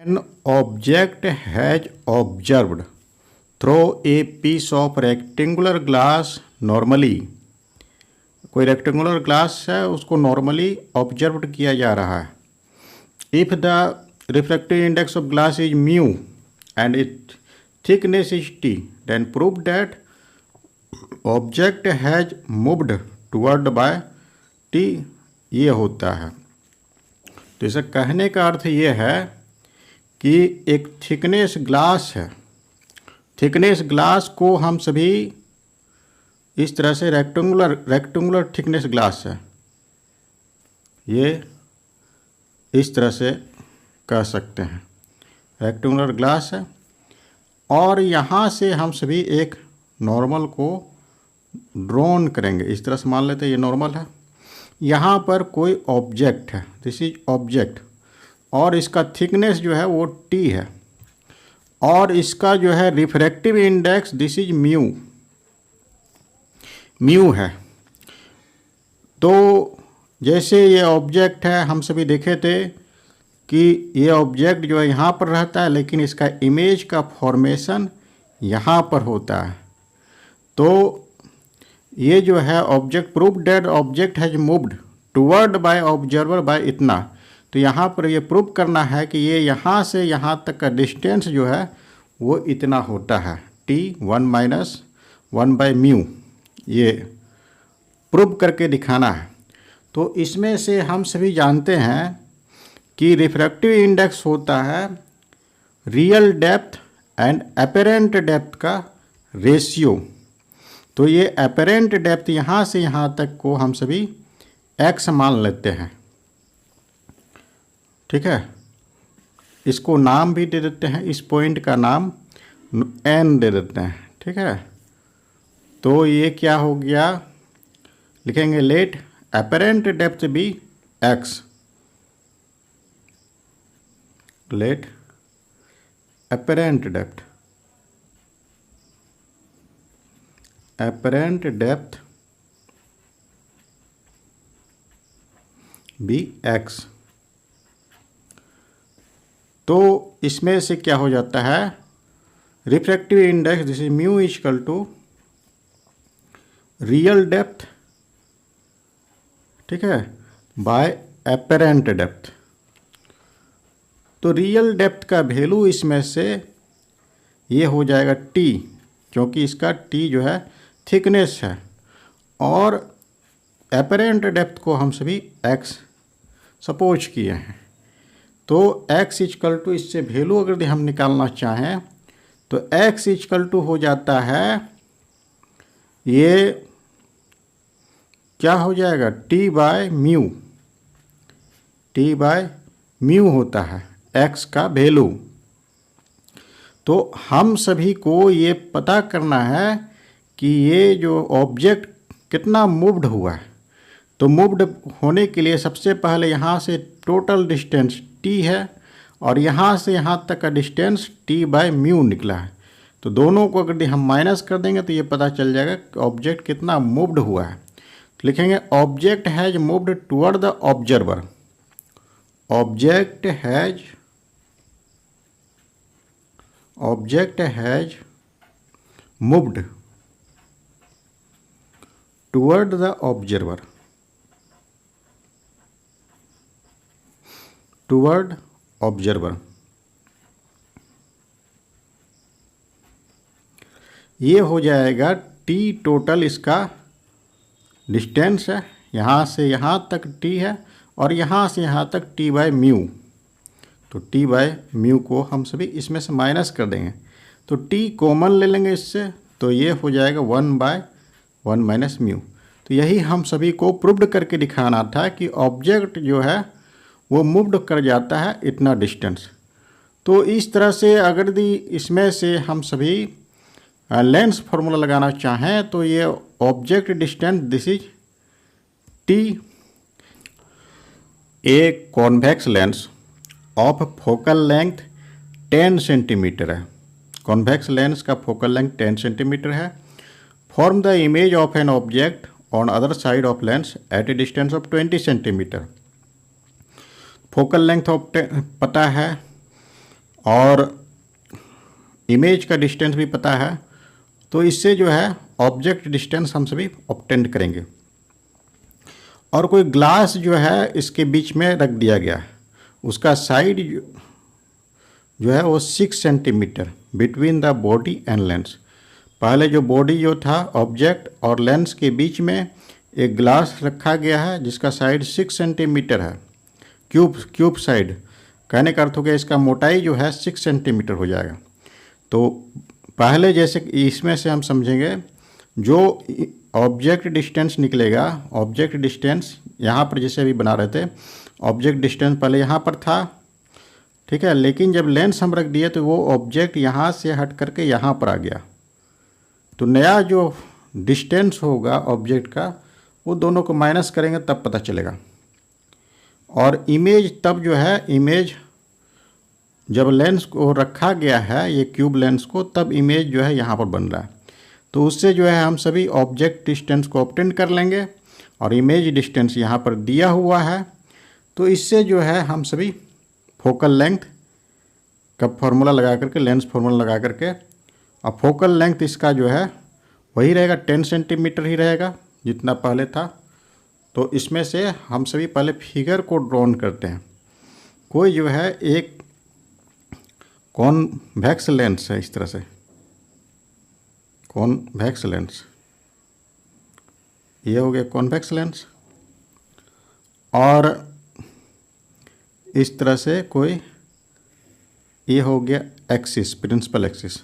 An object has observed through a piece of rectangular glass normally. कोई rectangular glass है उसको normally observe किया जा रहा है. If the refractive index of glass is mu and it thickness is t, then prove that object has moved toward by t. ये होता है. तो इसे कहने का अर्थ ये है कि एक थिकनेस ग्लास है. थिकनेस ग्लास को हम सभी इस तरह से रेक्टेंगुलर थिकनेस ग्लास है, ये इस तरह से कह सकते हैं. रेक्टेंगुलर ग्लास है और यहाँ से हम सभी एक नॉर्मल को ड्रॉन करेंगे. इस तरह से मान लेते हैं ये नॉर्मल है. यहाँ पर कोई ऑब्जेक्ट है, दिस इज ऑब्जेक्ट, और इसका थिकनेस जो है वो टी है और इसका जो है refractive index this is mu है. तो जैसे ये ऑब्जेक्ट है, हम सभी देखे थे कि ये ऑब्जेक्ट जो है यहाँ पर रहता है लेकिन इसका इमेज का फॉर्मेशन यहाँ पर होता है. तो ये जो है object prove that object has moved toward by observer by इतना. तो यहाँ पर ये प्रूव करना है कि ये यहाँ से यहाँ तक का डिस्टेंस जो है वो इतना होता है, T1-1/μ. ये प्रूव करके दिखाना है. तो इसमें से हम सभी जानते हैं कि रिफ्रैक्टिव इंडेक्स होता है real depth and apparent depth का रेशियो. तो ये अपरेंट डेप्थ यहाँ से यहाँ तक को हम सभी x मान लेते हैं. ठीक है, इसको नाम भी दे देते हैं, इस पॉइंट का नाम n दे देते हैं. ठीक है, तो ये क्या हो गया, लिखेंगे let apparent depth be x. Let apparent depth be x. तो इसमें से क्या हो जाता है, refractive index this is mu equal to real depth, ठीक है, बाय अपरेंट डेप्थ. तो रियल डेप्थ का वैल्यू इसमें से ये हो जाएगा t, क्योंकि इसका t जो है थिकनेस है और अपरेंट डेप्थ को हम सभी x सपोज किए हैं. तो x इक्वल टू, इससे वैल्यू अगर हम निकालना चाहें तो x इक्वल टू हो जाता है, ये क्या हो जाएगा, T/μ होता है x का वैल्यू. तो हम सभी को ये पता करना है कि ये जो ऑब्जेक्ट कितना मूव्ड हुआ है. तो मूव्ड होने के लिए सबसे पहले यहाँ से टोटल डिस्टेंस t है और यहाँ से यहाँ तक का डिस्टेंस T/μ निकला है. तो दोनों को अगर हम माइनस कर देंगे तो ये पता चल जाएगा कि ऑब्जेक्ट कितना मूव्ड हुआ है. तो लिखेंगे object has moved toward the observer. Object has moved toward the observer. ये हो जाएगा t टोटल, इसका डिस्टेंस है, यहाँ से यहाँ तक t है और यहाँ से यहाँ तक T/μ. तो T/μ को हम सभी इसमें से माइनस कर देंगे. तो t कॉमन ले लेंगे इससे, तो ये हो जाएगा 1/1-μ. तो यही हम सभी को प्रूव्ड करके दिखाना था कि ऑब्जेक्ट जो है वो मूव्ड कर जाता है इतना डिस्टेंस. तो इस तरह से अगर इसमें से हम सभी लेंस फार्मूला लगाना चाहें तो ये object distance this is t. A convex lens of focal length 10 centimetre है. कॉन्वेक्स लेंस का फोकल लेंथ 10 सेंटीमीटर है. Form the image of an object on other side of lens at a distance of 20 centimetre. Focal length of पता है और image का distance भी पता है, तो इससे जो है ऑब्जेक्ट डिस्टेंस हम सभी ऑब्टेंड करेंगे। और कोई ग्लास जो है इसके बीच में रख दिया गया, उसका साइड जो है वो 6 centimetre between the body and lens. पहले जो बॉडी जो था ऑब्जेक्ट और लेंस के बीच में एक ग्लास रखा गया है जिसका साइड 6 सेंटीमीटर है, क्यूब साइड। कहने का अर्थ हो गया इसका मोटाई जो है 6 सेंटीमीटर हो जाएगा। तो पहले जैसे इसमें से हम समझेंगे जो ऑब्जेक्ट डिस्टेंस निकलेगा, ऑब्जेक्ट डिस्टेंस यहाँ पर जैसे अभी बना रहे थे, ऑब्जेक्ट डिस्टेंस पहले यहाँ पर था, ठीक है, लेकिन जब लेंस हम रख दिए तो वो ऑब्जेक्ट यहाँ से हट करके यहाँ पर आ गया। तो नया जो डिस्टेंस होगा ऑब्जेक्ट का वो दोनों को माइनस करेंगे तब पता चलेगा। और इमेज तब जो है, इमेज जब लेंस को रखा गया है ये क्यूब लेंस को, तब इमेज जो है यहाँ पर बन रहा है। तो उससे जो है हम सभी ऑब्जेक्ट डिस्टेंस को ऑब्टेन कर लेंगे और इमेज डिस्टेंस यहाँ पर दिया हुआ है। तो इससे जो है हम सभी फोकल लेंथ का फॉर्मूला लगा करके, लेंस फार्मूला लगा करके, और फोकल लेंथ इसका जो है वही रहेगा 10 सेंटीमीटर ही रहेगा जितना पहले था। तो इसमें से हम सभी पहले फिगर को ड्रॉन करते हैं। कोई जो है एक कॉन्वेक्स लेंस है, इस तरह से कॉन्वेक्स लेंस, ये हो गया कॉन्वेक्स लेंस। और इस तरह से कोई ये हो गया एक्सिस, प्रिंसिपल एक्सिस।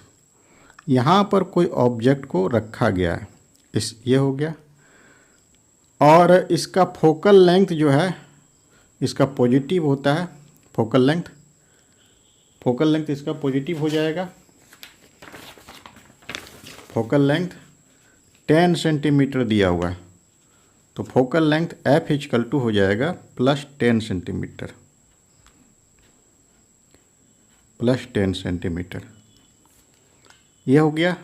यहाँ पर कोई ऑब्जेक्ट को रखा गया है, इस ये हो गया। और इसका फोकल लेंथ जो है इसका पॉजिटिव होता है, फोकल लेंथ इसका पॉजिटिव हो जाएगा। फोकल लेंथ 10 सेंटीमीटर दिया हुआ है, तो focal length F equal to हो जाएगा +10 सेंटीमीटर, +10 सेंटीमीटर, ये हो गया।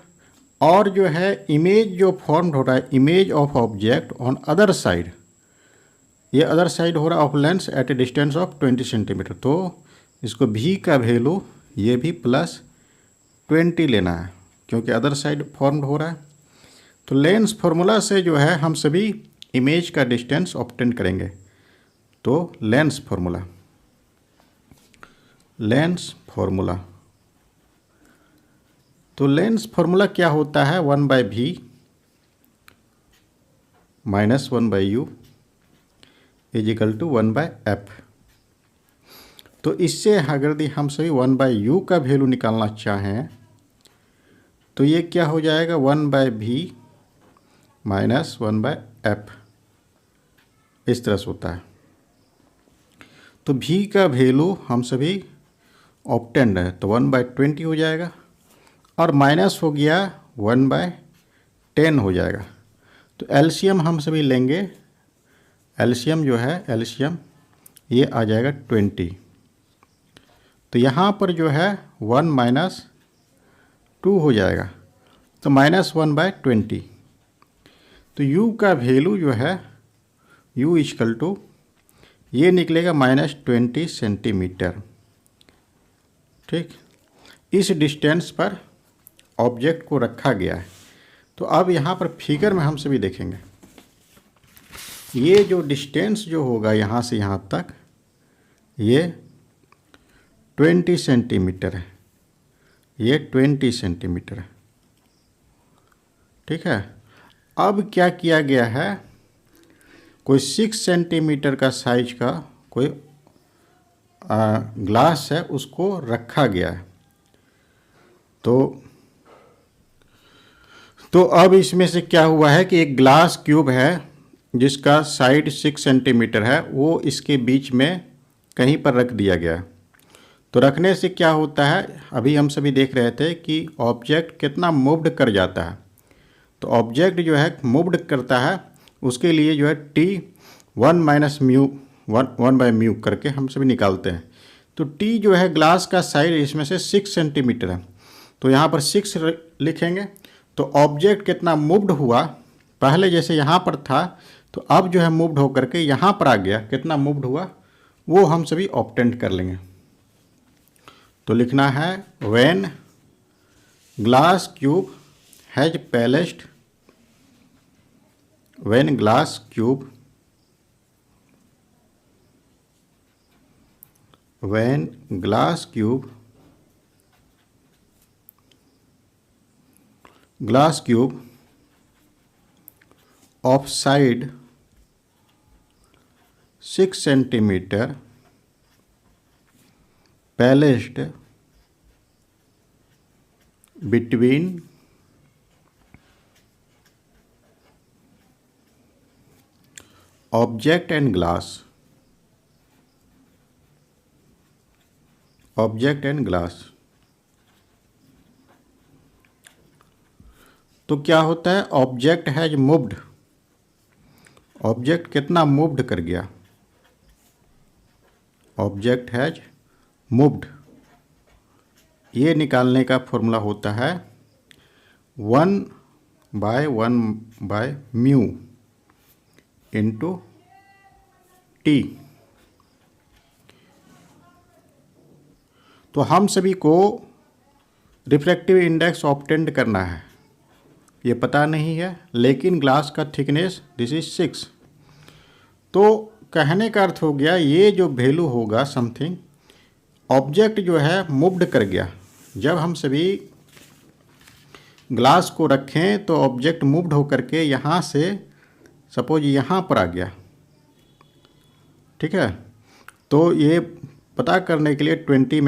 और जो है इमेज जो फॉर्म हो रहा है, image of object on other side, ये अदर साइड हो रहा है of lens at a distance of 20 centimetre. तो इसको भी का वैल्यू ये भी +20 लेना है क्योंकि अदर साइड फॉर्म हो रहा है। तो लेंस फार्मूला से जो है हम सभी इमेज का डिस्टेंस ऑब्टेन करेंगे। तो लेंस फार्मूला तो लेंस फार्मूला क्या होता है, 1/v - 1/u = 1/f। तो इससे अगर यदि हम सभी 1/u का वैल्यू निकालना चाहें तो ये क्या हो जाएगा, 1/v - 1/f, इस तरह से होता है। तो v का वैल्यू हम सभी ऑब्टेंड है तो 1/20 हो जाएगा, और माइनस हो गया 1/10 हो जाएगा। तो एलसीएम हम सभी लेंगे, एलसीएम जो है, एलसीएम ये आ जाएगा 20। तो यहाँ पर जो है 1 - 2 हो जाएगा, तो -1/20। तो u का वैल्यू जो है u = ये निकलेगा -20 सेंटीमीटर। ठीक, इस डिस्टेंस पर ऑब्जेक्ट को रखा गया है। तो अब यहाँ पर फिगर में हम सभी देखेंगे, ये जो डिस्टेंस जो होगा यहाँ से यहाँ तक, ये 20 सेंटीमीटर है, ये 20 सेंटीमीटर है। ठीक है, अब क्या किया गया है, कोई 6 सेंटीमीटर का साइज का कोई ग्लास है, उसको रखा गया है। तो अब इसमें से क्या हुआ है कि एक ग्लास क्यूब है जिसका साइड 6 सेंटीमीटर है, वो इसके बीच में कहीं पर रख दिया गया। तो रखने से क्या होता है, अभी हम सभी देख रहे थे कि ऑब्जेक्ट कितना मूव्ड कर जाता है। तो ऑब्जेक्ट जो है मूव्ड करता है, उसके लिए जो है t 1 - करके हम सभी निकालते हैं। तो t जो है ग्लास का साइड इसमें से 6 सेंटीमीटर है, तो यहाँ पर 6 लिखेंगे। तो ऑब्जेक्ट कितना मूव्ड हुआ, पहले जैसे यहाँ पर था, तो अब जो है मूव्ड होकर के यहाँ पर आ गया, कितना मूव्ड हुआ वो हम सभी ऑब्टेंड कर लेंगे। तो लिखना है when glass cube has placed, when glass cube, when glass cube of side 6 centimeter placed between object and glass, object and glass. तो क्या होता है, ऑब्जेक्ट हैज मूव्ड, ऑब्जेक्ट कितना मूव्ड कर गया, ऑब्जेक्ट हैज मूव्ड, ये निकालने का फॉर्मूला होता है 1/1 म्यू इंटू टी। तो हम सभी को रिफ्रैक्टिव इंडेक्स ऑब्टेंड करना है, ये पता नहीं है, लेकिन ग्लास का थिकनेस दिस इज 6। तो कहने का अर्थ हो गया ये जो वैल्यू होगा समथिंग, ऑब्जेक्ट जो है मूव्ड कर गया। जब हम सभी ग्लास को रखें तो ऑब्जेक्ट मूव्ड होकर के यहाँ से सपोज यहाँ पर आ गया, ठीक है। तो ये पता करने के लिए 20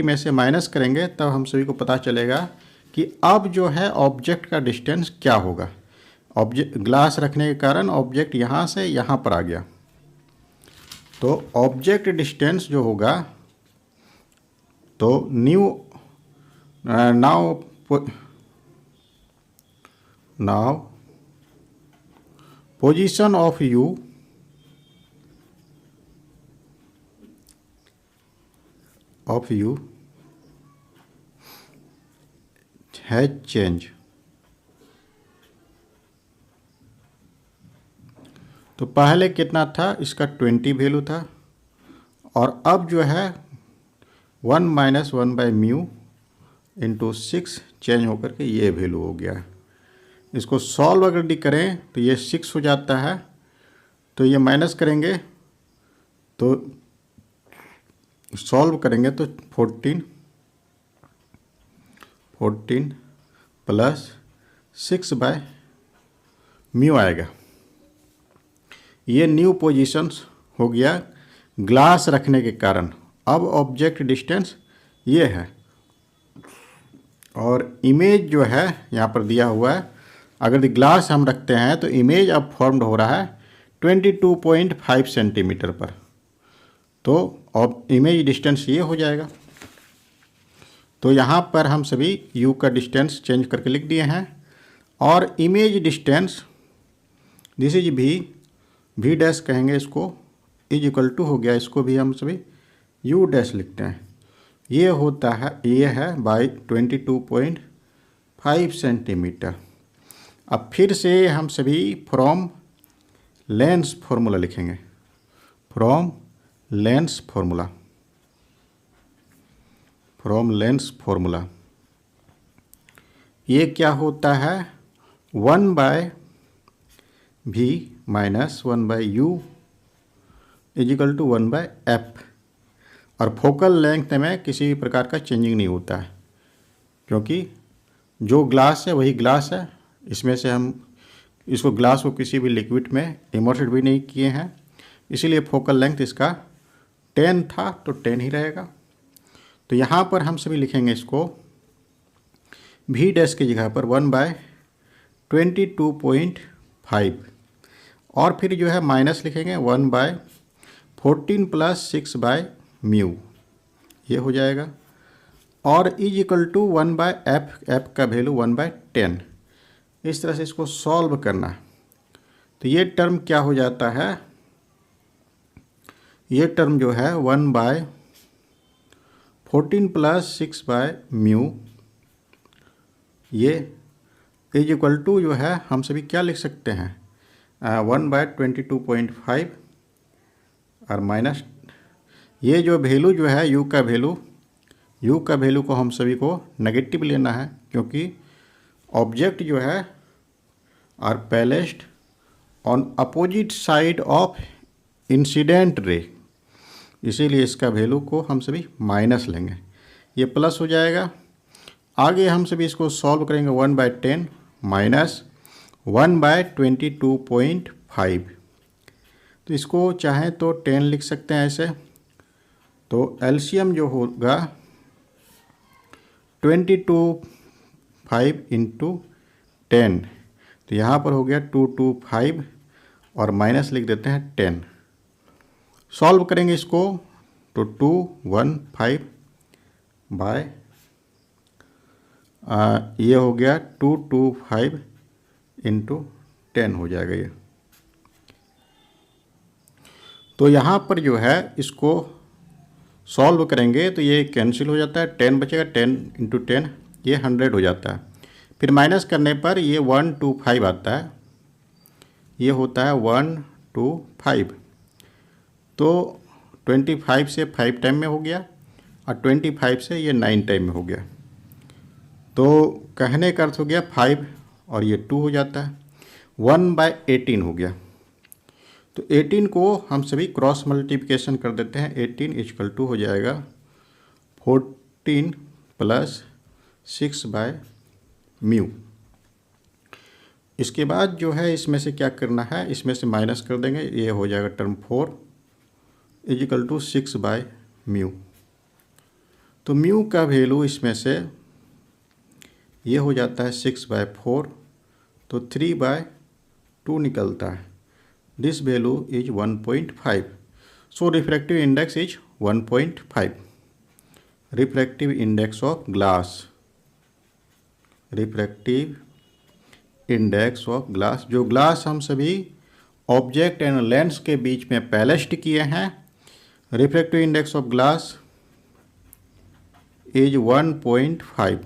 में से माइनस करेंगे, तब हम सभी को पता चलेगा कि अब जो है ऑब्जेक्ट का डिस्टेंस क्या होगा। ऑब्जेक्ट ग्लास रखने के कारण ऑब्जेक्ट यहाँ से यहाँ पर आ गया, तो ऑब्जेक्ट डिस्टेंस जो होगा, तो now position of you has changed। तो पहले कितना था, इसका 20 वैल्यू था, और अब जो है 1 - 1/μ इंटू 6 चेंज होकर के ये वैल्यू हो गया। इसको सॉल्व अगर करें तो ये 6 हो जाता है, तो ये माइनस करेंगे तो सॉल्व करेंगे तो 14 प्लस 6/μ आएगा। ये न्यू पोजीशंस हो गया ग्लास रखने के कारण। अब ऑब्जेक्ट डिस्टेंस ये है, और इमेज जो है यहाँ पर दिया हुआ है, अगर ग्लास हम रखते हैं तो इमेज अब फॉर्म्ड हो रहा है 22.5 सेंटीमीटर पर। तो अब इमेज डिस्टेंस ये हो जाएगा। तो यहाँ पर हम सभी u का डिस्टेंस चेंज करके लिख दिए हैं, और image distance this is v dash कहेंगे इसको, इज इक्वल टू हो गया, इसको भी हम सभी u डैश लिखते हैं। ये होता है, ये है बाई 22.5 सेंटीमीटर। अब फिर से हम सभी फ्रॉम लेंस फॉर्मूला लिखेंगे, फ्रॉम लेंस फॉर्मूला। ये क्या होता है, 1/v minus 1/u is equal to 1/f। और फोकल लेंथ में किसी भी प्रकार का चेंजिंग नहीं होता है, क्योंकि जो ग्लास है वही ग्लास है। इसमें से हम इसको ग्लास को किसी भी लिक्विड में इमर्स्ड भी नहीं किए हैं, इसीलिए फोकल लेंथ इसका 10 था तो 10 ही रहेगा। तो यहाँ पर हम सभी लिखेंगे इसको v डैश की जगह पर 1/22.5, और फिर जो है माइनस लिखेंगे 1/14 प्लस 6/μ, ये हो जाएगा। और is equal to 1/f, f का वैल्यू 1/10। इस तरह से इसको सॉल्व करना है। तो ये टर्म क्या हो जाता है, ये टर्म जो है 1/14 प्लस 6/μ, ये इज इक्वल टू जो है हम सभी क्या लिख सकते हैं, 1/22.5 और माइनस ये जो वैल्यू जो है यू का वैल्यू को हम सभी को नेगेटिव लेना है, क्योंकि ऑब्जेक्ट जो है are placed on opposite side of incident ray, इसीलिए इसका वैल्यू को हम सभी माइनस लेंगे, ये प्लस हो जाएगा। आगे हम सभी इसको सॉल्व करेंगे 1/10 माइनस 1/22.5, तो इसको चाहें तो 10 लिख सकते हैं ऐसे। तो एलसीएम जो होगा 22/5 इंटू 10, तो यहाँ पर हो गया 225 और माइनस लिख देते हैं 10। सॉल्व करेंगे इसको तो 215 बाय ये हो गया 225 इंटू 10 हो जाएगा ये। तो यहाँ पर जो है इसको सॉल्व करेंगे तो ये कैंसिल हो जाता है, 10 बचेगा, 10 इंटू 10 ये 100 हो जाता है। फिर माइनस करने पर ये 125 आता है, ये होता है 125। तो 25 से 5 टाइम में हो गया और 25 से ये 9 टाइम में हो गया। तो कहने का अर्थ हो गया 5 और ये 2 हो जाता है, 1/18 हो गया। तो 18 को हम सभी क्रॉस मल्टीप्लिकेशन कर देते हैं, 18 इक्वल टू हो जाएगा 14 प्लस 6/μ। इसके बाद जो है इसमें से क्या करना है, इसमें से माइनस कर देंगे, ये हो जाएगा टर्म 4 इक्वल टू 6/μ। तो म्यू का वैल्यू इसमें से ये हो जाता है 6/4, तो 3/2 निकलता है। This value is 1.5, so refractive index is 1.5। Refractive index of glass, refractive index of glass, जो ग्लास हम सभी ऑब्जेक्ट एंड लेंस के बीच में प्लेस्ड किए हैं, refractive index of glass is 1.5।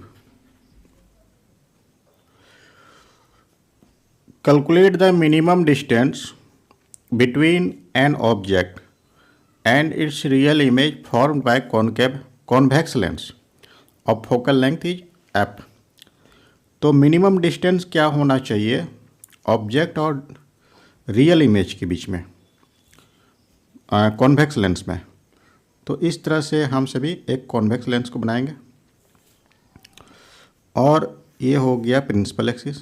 Calculate the minimum distance between an object and its real image formed by convex lens of focal length is f। तो minimum distance क्या होना चाहिए object और real image के बीच में convex lens में। तो इस तरह से हम सभी एक कॉन्वेक्स लेंस को बनाएंगे और ये हो गया प्रिंसिपल एक्सिस,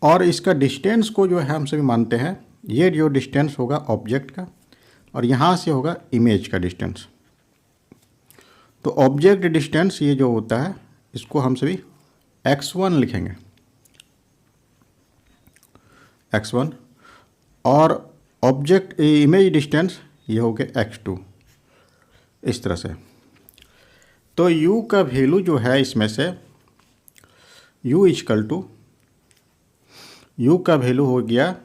और इसका डिस्टेंस को जो है हम सभी मानते हैं ये जो डिस्टेंस होगा ऑब्जेक्ट का और यहाँ से होगा इमेज का डिस्टेंस। तो ऑब्जेक्ट डिस्टेंस ये जो होता है इसको हम सभी x1 लिखेंगे, x1, और ऑब्जेक्ट इमेज डिस्टेंस ये हो गया x2, इस तरह से। तो u का वैल्यू जो है इसमें से u इक्वल टू, u का वैल्यू हो गया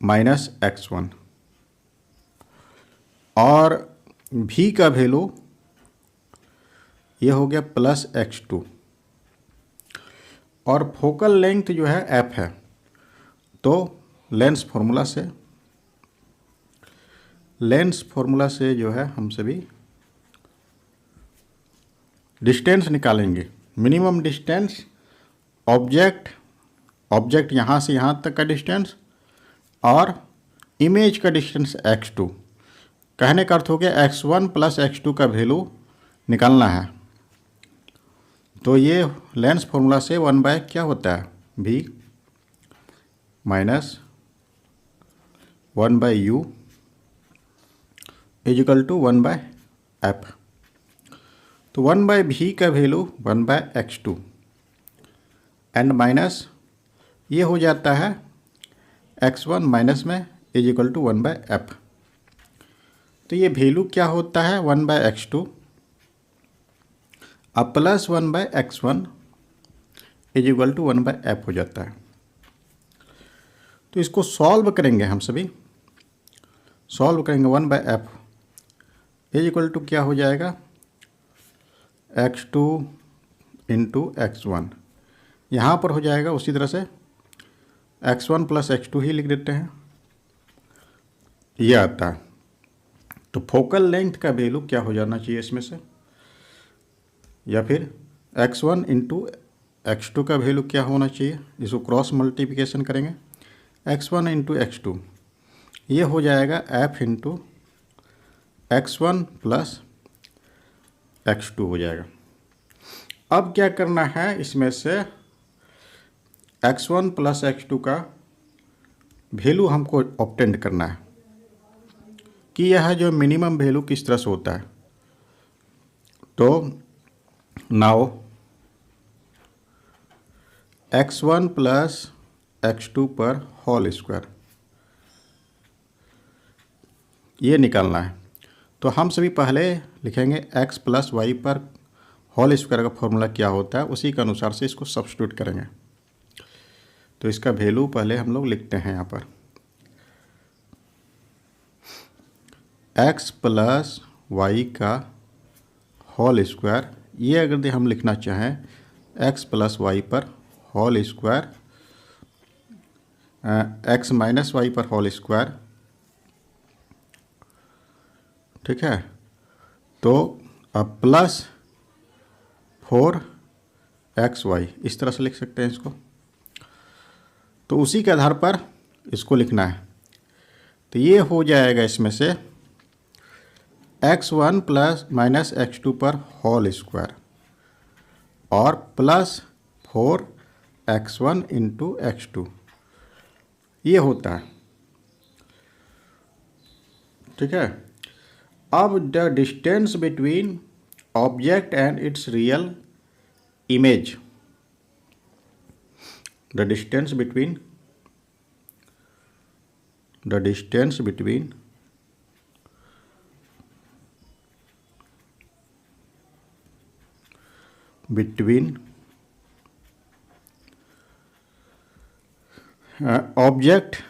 -x1 और v का वैल्यू ये हो गया +x2, और फोकल लेंथ जो है f है। तो लेंस फॉर्मूला से जो है हम सभी डिस्टेंस निकालेंगे। मिनिमम डिस्टेंस ऑब्जेक्ट यहाँ से यहाँ तक का डिस्टेंस और इमेज का डिस्टेंस x2। कहने का अर्थ हो गया x1 + x2 का वैल्यू निकालना है। तो ये लेंस फॉर्मूला से 1 क्या होता है v minus 1/u equal to 1/f। तो 1/v का वैल्यू 1/x2 एंड माइनस ये हो जाता है x1 माइनस में इक्वल टू 1/f। तो ये वैल्यू क्या होता है 1/x2 अब plus 1/x1 equal to 1/f हो जाता है। तो इसको सॉल्व करेंगे हम सभी, सॉल्व करेंगे 1/f इक्वल टू क्या हो जाएगा x2 इंटू x1, यहाँ पर हो जाएगा उसी तरह से x1 + x2 ही लिख देते हैं, ये आता है। तो फोकल लेंथ का वैल्यू क्या हो जाना चाहिए इसमें से, या फिर x1 इंटू x2 का वैल्यू क्या होना चाहिए, इसको क्रॉस मल्टीप्लिकेशन करेंगे, x1 इंटू x2 ये हो जाएगा f into x1 plus x2 हो जाएगा। अब क्या करना है, इसमें से x1 प्लस x2 का वैल्यू हमको ऑब्टेंड करना है कि यह जो मिनिमम वैल्यू किस तरह से होता है। तो नाउ x1 प्लस x2 पर होल स्क्वायर ये निकालना है। तो हम सभी पहले लिखेंगे x प्लस वाई पर होल स्क्वायर का फॉर्मूला क्या होता है, उसी के अनुसार से इसको सब्स्टिट्यूट करेंगे। तो इसका वैल्यू पहले हम लोग लिखते हैं यहाँ पर x प्लस वाई का होल स्क्वायर, ये अगर हम लिखना चाहें x प्लस वाई पर whole square, x minus y पर होल स्क्वायर, ठीक है। तो अब प्लस 4xy इस तरह से लिख सकते हैं इसको। तो उसी के आधार पर इसको लिखना है। तो ये हो जाएगा इसमें से x1 प्लस माइनस x2 पर होल स्क्वायर और प्लस 4x1 इंटू x2 ये होता है, ठीक है। अब the distance between object and it's real image, the distance between object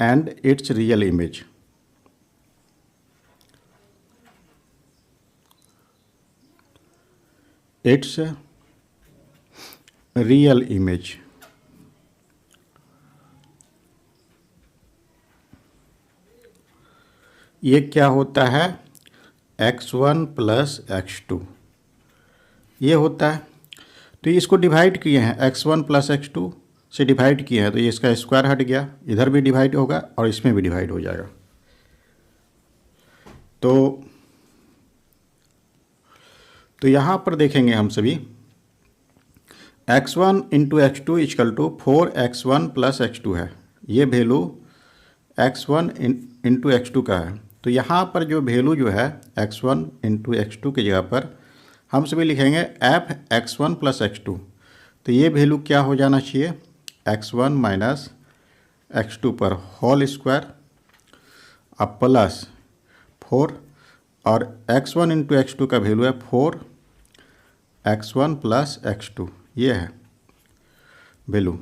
and its real image, its real image, ये क्या होता है x1 प्लस x2 ये होता है। तो इसको डिवाइड किए हैं, x1 प्लस x2 से डिवाइड किए हैं, तो ये इसका स्क्वायर हट गया, इधर भी डिवाइड होगा और इसमें भी डिवाइड हो जाएगा। तो यहाँ पर देखेंगे हम सभी x1 into x2 equal to 4x1 plus x2 है, ये वैल्यू x1 इंटू x2 का है। तो यहाँ पर जो वैल्यू जो है x1 इंटू x2 की जगह पर हम सभी लिखेंगे f x1 प्लस x2। तो ये वैल्यू क्या हो जाना चाहिए x1 माइनस x2 पर होल स्क्वायर अब प्लस 4 और x1 इंटू x2 का वैल्यू है 4x1 प्लस x2 ये है वैल्यू।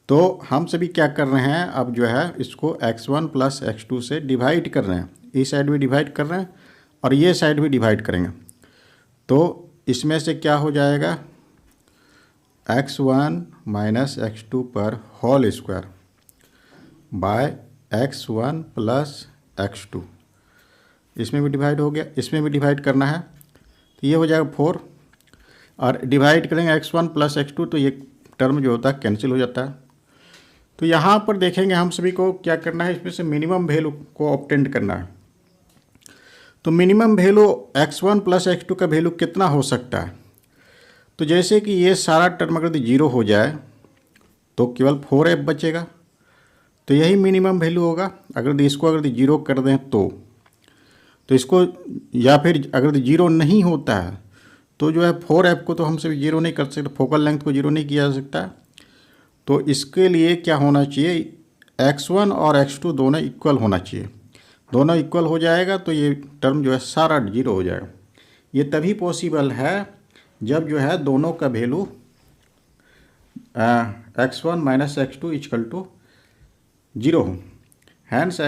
तो हम सभी क्या कर रहे हैं, अब जो है इसको x1 प्लस x2 से डिवाइड कर रहे हैं, इस साइड भी डिवाइड कर रहे हैं और ये साइड भी डिवाइड करेंगे। तो इसमें से क्या हो जाएगा x1 माइनस x2 पर whole square by x1 plus x2, इसमें भी डिवाइड हो गया, इसमें भी डिवाइड करना है, तो ये हो जाएगा 4 और डिवाइड करेंगे x1 प्लस x2 तो ये टर्म जो होता है कैंसिल हो जाता है। तो यहाँ पर देखेंगे हम सभी को क्या करना है, इसमें से मिनिमम वैल्यू को ऑब्टेंड करना है। तो minimum value x1 plus x2 का वैल्यू कितना हो सकता है। तो जैसे कि ये सारा टर्म अगर 0 हो जाए तो केवल 4f बचेगा, तो यही मिनिमम वैल्यू होगा। अगर इसको अगर 0 कर दें तो इसको, या फिर अगर 0 नहीं होता है तो जो है 4f को तो हमसे 0 नहीं कर सकते, फोकल लेंथ को 0 नहीं किया जा सकता। तो इसके लिए क्या होना चाहिए, x1 और x2 दोनों इक्वल होना चाहिए, दोनों इक्वल हो जाएगा तो ये टर्म जो है सारा 0 हो जाएगा। ये तभी पॉसिबल है जब जो है दोनों का value x1 minus x2 equal to 0 हो। हैंस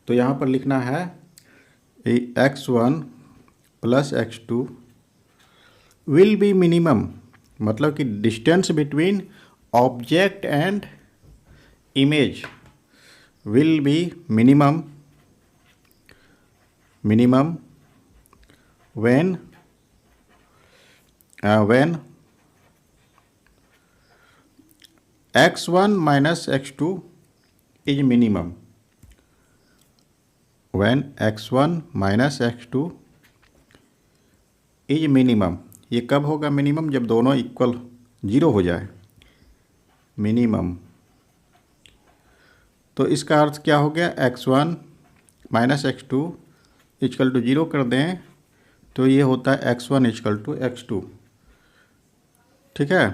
तो यहाँ पर लिखना है x1 plus x2 will be minimum मतलब कि distance between object and image will be minimum when x1 minus x2 is minimum. When x1 minus x2 is minimum, ये कब होगा मिनिमम? जब दोनों इक्वल 0 हो जाए, मिनिमम। तो इसका अर्थ क्या हो गया? x1 minus x2 equal to 0 कर दें तो ये होता है x1 इक्वल टू x2। ठीक है,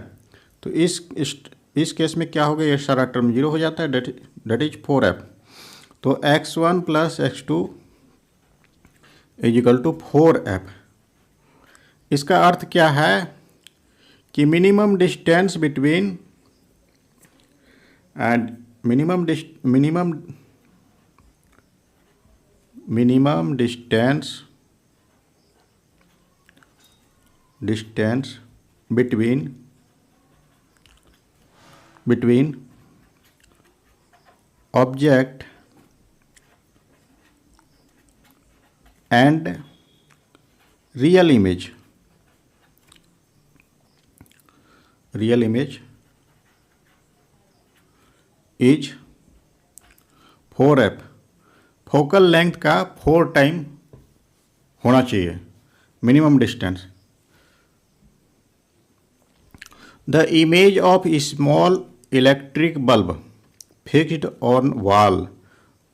तो इस केस में क्या हो गया? ये सारा टर्म 0 हो जाता है, डेट इज 4f। तो x1 plus x2 is equal to 4f। इसका अर्थ क्या है कि minimum distance between and minimum distance between object and real image is 4f। Focal length का 4 टाइम होना चाहिए minimum distance. The image of small electric bulb fixed on wall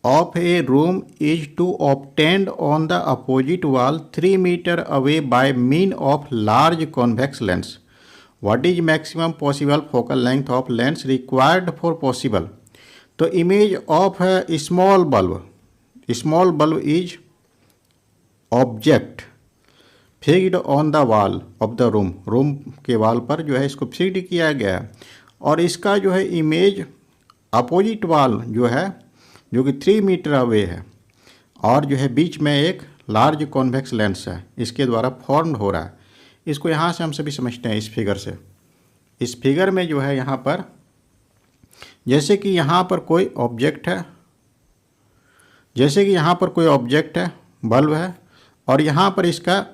of a room is to obtained on the opposite wall 3 meter away by mean of large convex lens. What is maximum possible focal length of lens required for possible? तो image of a small bulb is object fixed on the wall of the room के वाल पर जो है इसको fixed किया गया है, और इसका जो है इमेज अपोजिट वाल जो है जो कि 3 मीटर अवे है, और जो है बीच में एक लार्ज कॉन्वेक्स लेंस है, इसके द्वारा फॉर्म्ड हो रहा है। इसको यहाँ से हम सभी समझते हैं इस फिगर से। इस फिगर में जो है यहाँ पर जैसे कि यहाँ पर कोई ऑब्जेक्ट है, बल्ब है, और यहाँ पर इसका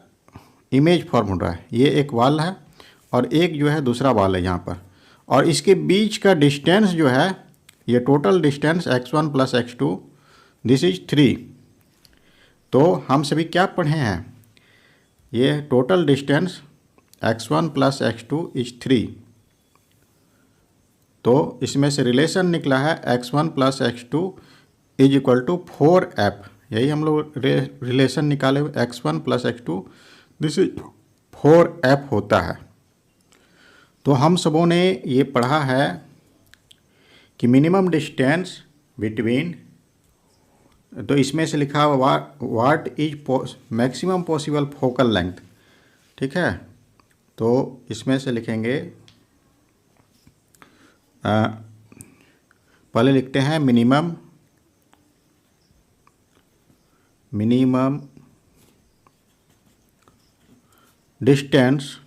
इमेज फॉर्म हो रहा है। ये एक वाल है और एक जो है दूसरा वाल है यहाँ पर, और इसके बीच का डिस्टेंस जो है, ये total distance x1 plus x2 this is 3। तो हम सभी क्या पढ़े हैं? ये total distance x1 plus x2 is 3। तो इसमें से रिलेशन निकला है x1 plus x2 is equal to 4f। यही हम लोग रिलेशन निकाले हुए, x1 plus x2 this is 4f होता है। तो हम सबों ने ये पढ़ा है कि मिनिमम डिस्टेंस बिटवीन, तो इसमें से लिखा हुआ what is maximum possible focal length. ठीक है, तो इसमें से लिखेंगे, पहले लिखते हैं minimum distance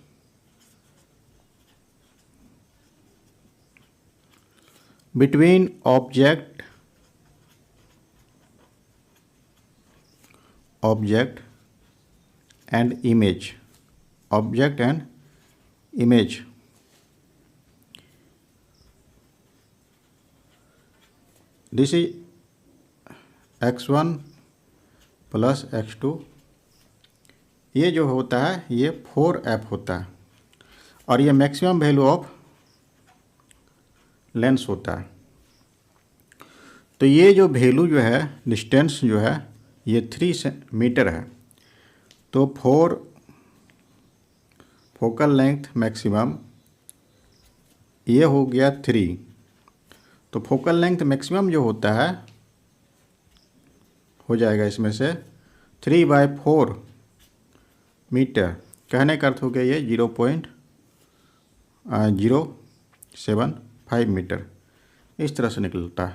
between object and image, this is x1 plus x2। ये जो होता है ये 4f होता है, और ये मैक्सिमम वैल्यू ऑफ लेंस होता है। तो ये जो वैल्यू जो है, डिस्टेंस जो है, ये 3 मीटर है। तो 4 फोकल लेंथ मैक्सिमम ये हो गया 3। तो फोकल लेंथ मैक्सिमम जो होता है हो जाएगा इसमें से 3/4 मीटर। कहने का अर्थ हो गया ये 0.075 मीटर, इस तरह से निकलता है।